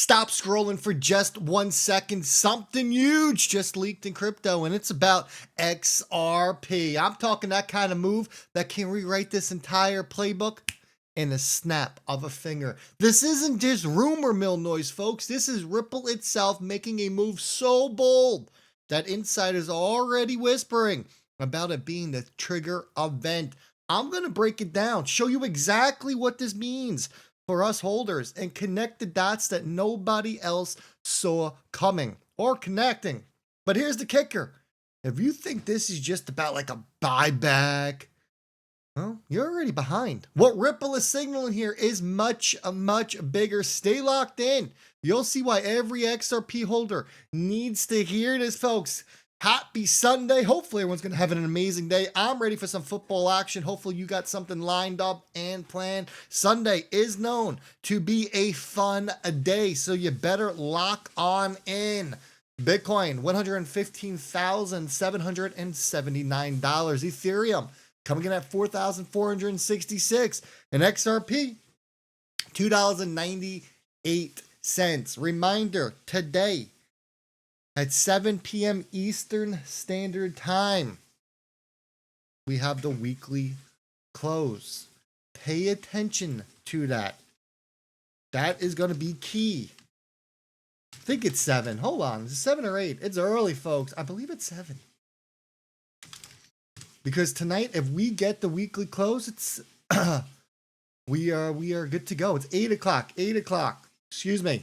Stop scrolling for just 1 second. Something huge just leaked in crypto, and it's about XRP. I'm talking that kind of move that can rewrite this entire playbook in a snap of a finger. This isn't just rumor mill noise, folks. This is Ripple itself making a move so bold that insiders are already whispering about it being the trigger event. I'm going to break it down, show you exactly what this means for us holders, and connect the dots that nobody else saw coming or connecting. But here's the kicker. If you think this is just about like a buyback, well, you're already behind. What Ripple is signaling here is much bigger. Stay locked in. You'll see why every XRP holder needs to hear this, folks. Happy Sunday. Hopefully everyone's going to have an amazing day. I'm ready for some football action. Hopefully you got something lined up and planned. Sunday is known to be a fun day, so you better lock on in. Bitcoin, $115,779. Ethereum, coming in at $4,466. And XRP, $2.98. Reminder, today, at 7 p.m. Eastern Standard Time, we have the weekly close. Pay attention to that. That is going to be key. I think it's 7. Hold on. Is it 7 or 8? It's early, folks. I believe it's 7. Because tonight, if we get the weekly close, it's we are good to go. It's 8 o'clock. 8 o'clock. Excuse me.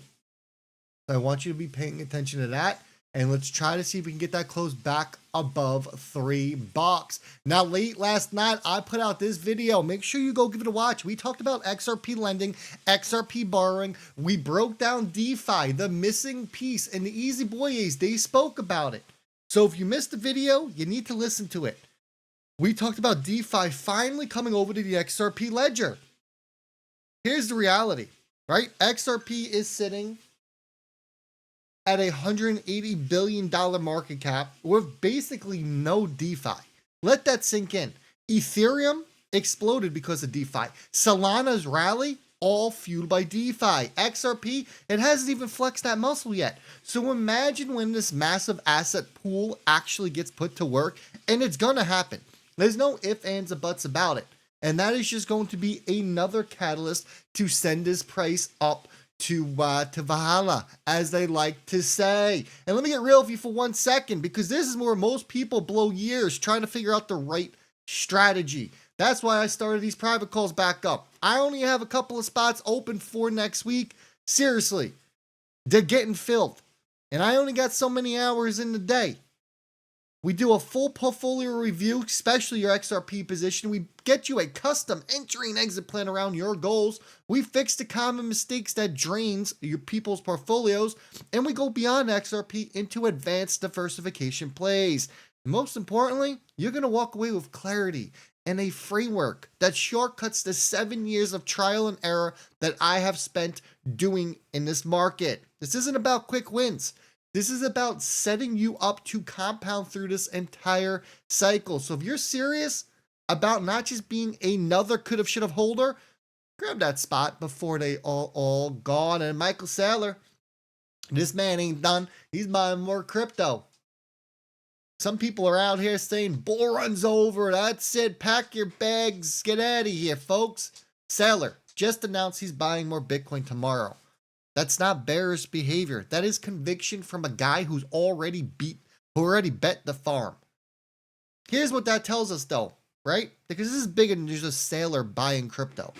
I want you to be paying attention to that. And let's try to see if we can get that close back above $3. Now, late last night, I put out this video. Make sure you go give it a watch. We talked about XRP lending, XRP borrowing. We broke down DeFi, the missing piece, and the Easy Boys, they spoke about it. So if you missed the video, you need to listen to it. We talked about DeFi finally coming over to the XRP ledger. Here's the reality, right? XRP is sitting at a $180 billion market cap with basically no DeFi. Let that sink in. Ethereum exploded because of DeFi. Solana's rally, all fueled by DeFi. XRP, it hasn't even flexed that muscle yet. So imagine when this massive asset pool actually gets put to work, and it's going to happen. There's no ifs, ands, or buts about it. And that is just going to be another catalyst to send this price up to Valhalla, as they like to say. And let me get real with you for 1 second, because this is where most people blow years trying to figure out the right strategy. That's why I started these private calls back up. I only have a couple of spots open for next week. Seriously, they're getting filled. And I only got so many hours in the day. We do a full portfolio review, especially your XRP position. We get you a custom entry and exit plan around your goals. We fix the common mistakes that drains your people's portfolios. And we go beyond XRP into advanced diversification plays. And most importantly, you're going to walk away with clarity and a framework that shortcuts the 7 years of trial and error that I have spent doing in this market. This isn't about quick wins. This is about setting you up to compound through this entire cycle. So if you're serious about not just being another could-have, should-have holder, grab that spot before they all gone. And Michael Saylor, this man ain't done. He's buying more crypto. Some people are out here saying, bull run's over. That's it. Pack your bags. Get out of here, folks. Saylor just announced he's buying more Bitcoin tomorrow. That's not bearish behavior. That is conviction from a guy who's already bet the farm. Here's what that tells us, though, right? Because this is bigger than just a sailor buying crypto.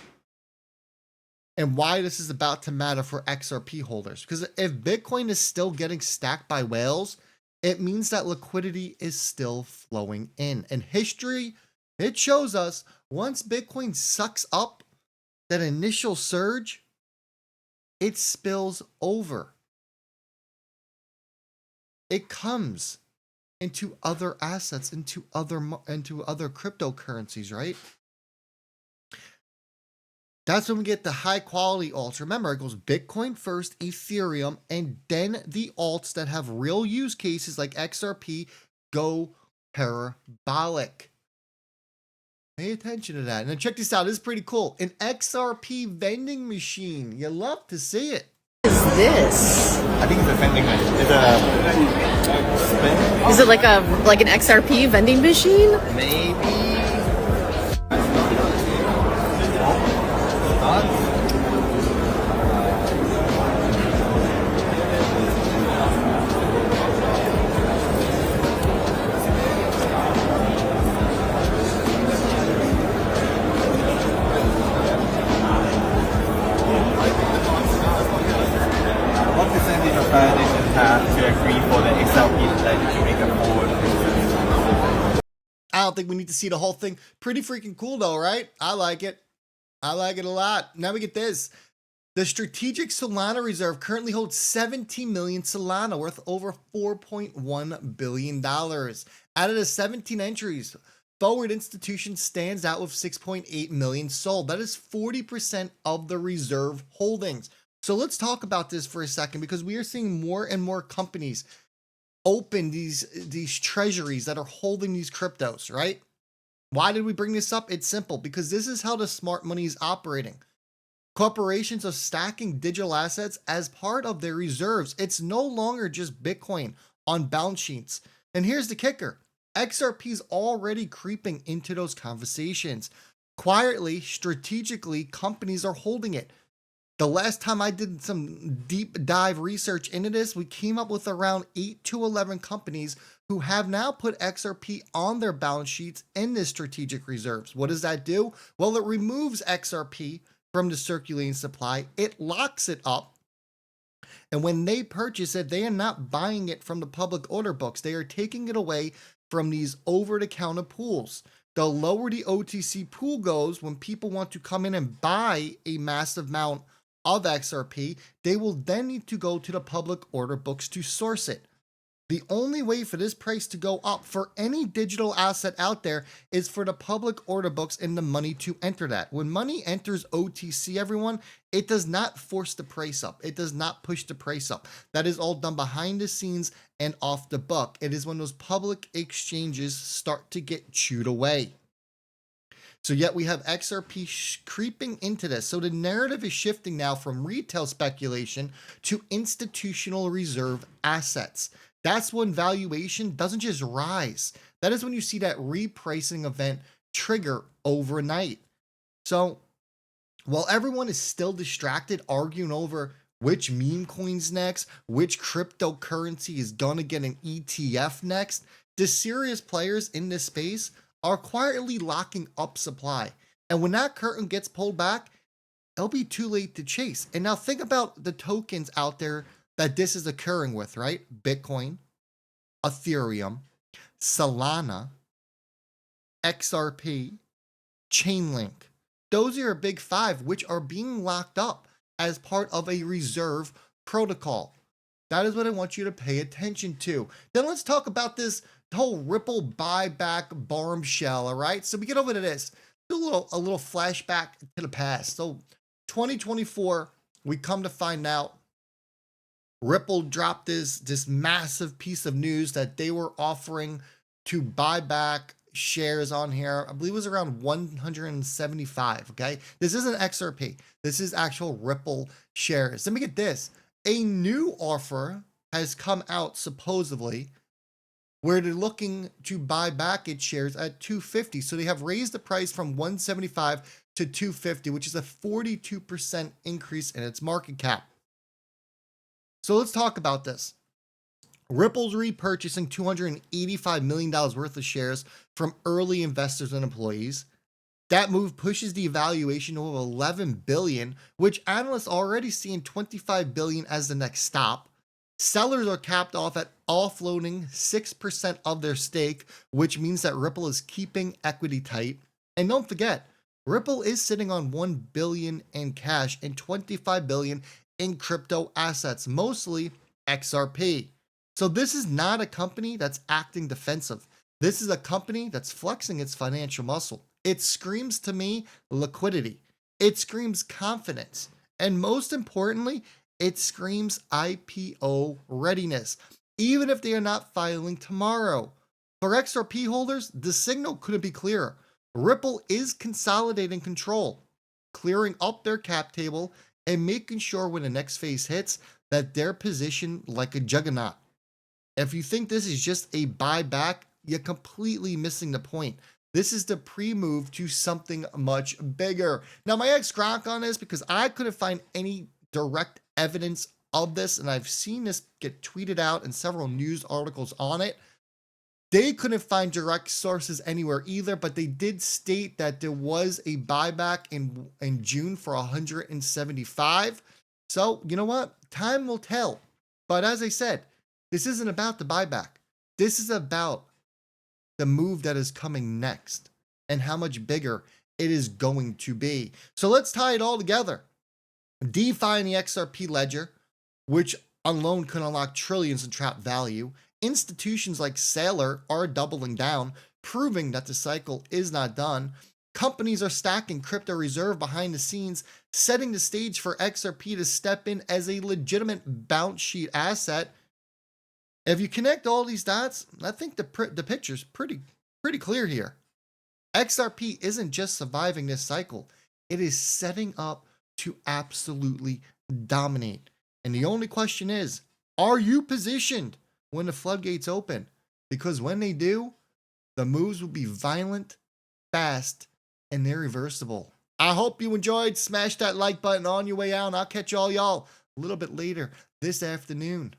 And why this is about to matter for XRP holders. Because if Bitcoin is still getting stacked by whales, it means that liquidity is still flowing in. And history, it shows us once Bitcoin sucks up that initial surge, it spills over. It comes into other assets, into other cryptocurrencies, right? That's when we get the high quality alts. Remember, it goes Bitcoin first, Ethereum, and then the alts that have real use cases like XRP go parabolic. Pay attention to that. And then check this out. This is pretty cool. An XRP vending machine. You love to see it. Is this? I think it's a vending machine. It's a spin. Is it like an XRP vending machine? Maybe. What percentage of validations have to agree for the XRP pledge to make a forward? I don't think we need to see the whole thing. Pretty freaking cool though, right? I like it. I like it a lot. Now we get this. The Strategic Solana Reserve currently holds 17 million Solana, worth over $4.1 billion. Out of the 17 entries, Forward Institution stands out with 6.8 million sold. That is 40% of the reserve holdings. So let's talk about this for a second, because we are seeing more and more companies open these treasuries that are holding these cryptos, right? Why did we bring this up? It's simple, because this is how the smart money is operating. Corporations are stacking digital assets as part of their reserves. It's no longer just Bitcoin on balance sheets. And here's the kicker. XRP is already creeping into those conversations. Quietly, strategically, companies are holding it. The last time I did some deep dive research into this, we came up with around 8 to 11 companies who have now put XRP on their balance sheets in this strategic reserves. What does that do? Well, it removes XRP from the circulating supply. It locks it up. And when they purchase it, they are not buying it from the public order books. They are taking it away from these over-the-counter pools. The lower the OTC pool goes, when people want to come in and buy a massive amount of XRP, they will then need to go to the public order books to source it. The only way for this price to go up for any digital asset out there is for the public order books and the money to enter that. When money enters OTC, everyone, it does not force the price up. It does not push the price up. That is all done behind the scenes and off the book. It is when those public exchanges start to get chewed away. So yet we have XRP creeping into this. So the narrative is shifting now from retail speculation to institutional reserve assets. That's when valuation doesn't just rise. That is when you see that repricing event trigger overnight. So while everyone is still distracted arguing over which meme coins next, which cryptocurrency is gonna get an ETF next, the serious players in this space are quietly locking up supply. And when that curtain gets pulled back, it'll be too late to chase. And now think about the tokens out there that this is occurring with, right? Bitcoin, Ethereum, Solana, XRP, Chainlink. Those are your big five, which are being locked up as part of a reserve protocol. That is what I want you to pay attention to. Then let's talk about this whole Ripple buyback bombshell, all right? So we get over to this. Do a little flashback to the past. So 2024, we come to find out Ripple dropped this massive piece of news that they were offering to buy back shares on here. I believe it was around 175, okay? This isn't XRP. This is actual Ripple shares. Let me get this. A new offer has come out supposedly where they're looking to buy back its shares at 250. So they have raised the price from 175 to 250, which is a 42% increase in its market cap. So let's talk about this. Ripple's repurchasing $285 million worth of shares from early investors and employees. That move pushes the valuation to $11 billion, which analysts already see in $25 billion as the next stop. Sellers are capped off at offloading 6% of their stake, which means that Ripple is keeping equity tight. And don't forget, Ripple is sitting on $1 billion in cash and $25 billion in crypto assets, mostly XRP. So this is not a company that's acting defensive. This is a company that's flexing its financial muscle. It screams to me liquidity. It screams confidence. And most importantly, it screams IPO readiness, even if they are not filing tomorrow. For XRP holders, the signal couldn't be clearer. Ripple is consolidating control, clearing up their cap table, and making sure when the next phase hits that they're positioned like a juggernaut. If you think this is just a buyback, you're completely missing the point. This is the pre-move to something much bigger. Now, my ex-Gronk on this, because I couldn't find any direct evidence of this, and I've seen this get tweeted out in several news articles on it. They couldn't find direct sources anywhere either, but they did state that there was a buyback in June for 175. So, you know what? Time will tell. But as I said, this isn't about the buyback. This is about the move that is coming next and how much bigger it is going to be. So let's tie it all together. DeFi and the XRP ledger, which alone could unlock trillions in trapped value. Institutions like Sailor are doubling down, proving that the cycle is not done. Companies are stacking crypto reserve behind the scenes, setting the stage for XRP to step in as a legitimate balance sheet asset. If you connect all these dots, I think the picture's pretty clear here. XRP isn't just surviving this cycle, it is setting up to absolutely dominate. And the only question is, are you positioned when the floodgates open? Because when they do, the moves will be violent, fast, and irreversible. I hope you enjoyed. Smash that like button on your way out, and I'll catch all y'all a little bit later this afternoon.